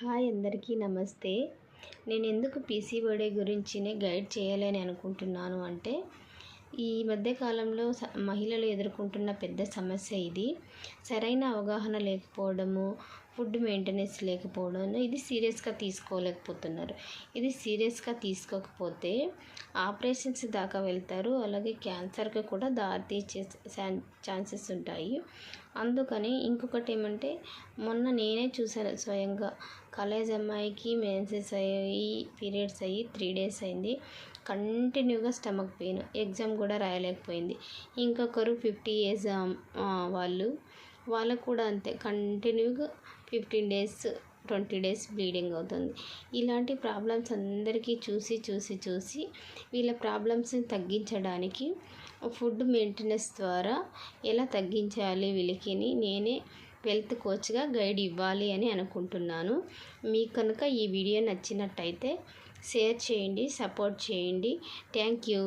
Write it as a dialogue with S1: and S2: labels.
S1: Hi అందరికీ నమస్తే. నేను ఎందుకు పీసీఓడీ గురించినే గైడ్ చేయాలని అనుకుంటున్నాను అంటే, ఈ మధ్యకాలంలో మహిళలు ఎదుర్కొంటున్న పెద్ద సమస్య ఇది. సరైన అవగాహన లేకపోవడము, ఫుడ్ మెయింటెనెన్స్ లేకపోవడం, ఇది సీరియస్గా తీసుకోలేకపోతున్నారు. ఇది సీరియస్గా తీసుకోకపోతే ఆపరేషన్స్ దాకా వెళ్తారు. అలాగే క్యాన్సర్కి కూడా దారితీసే ఛాన్సెస్ ఉంటాయి. అందుకని ఇంకొకటి ఏమంటే, మొన్న నేనే చూసాను స్వయంగా. కాలేజ్ అమ్మాయికి మెన్సెస్ అయ్యి పీరియడ్స్ అయ్యి 3 days అయింది. కంటిన్యూగా స్టమక్ పెయిన్, ఎగ్జామ్ కూడా రాయలేకపోయింది. ఇంకొకరు 50 years వాళ్ళకు కూడా అంతే, కంటిన్యూగా 15 days 20 days బ్లీడింగ్ అవుతుంది. ఇలాంటి ప్రాబ్లమ్స్ అందరికీ చూసి వీళ్ళ ప్రాబ్లమ్స్ని తగ్గించడానికి ఫుడ్ మెయింటెనెన్స్ ద్వారా ఎలా తగ్గించాలి వీళ్ళకి నేనే హెల్త్ కోచ్గా గైడ్ ఇవ్వాలి అని అనుకుంటున్నాను. మీకు కనుక ఈ వీడియో నచ్చినట్టయితే షేర్ చేయండి, సపోర్ట్ చేయండి. Thank you.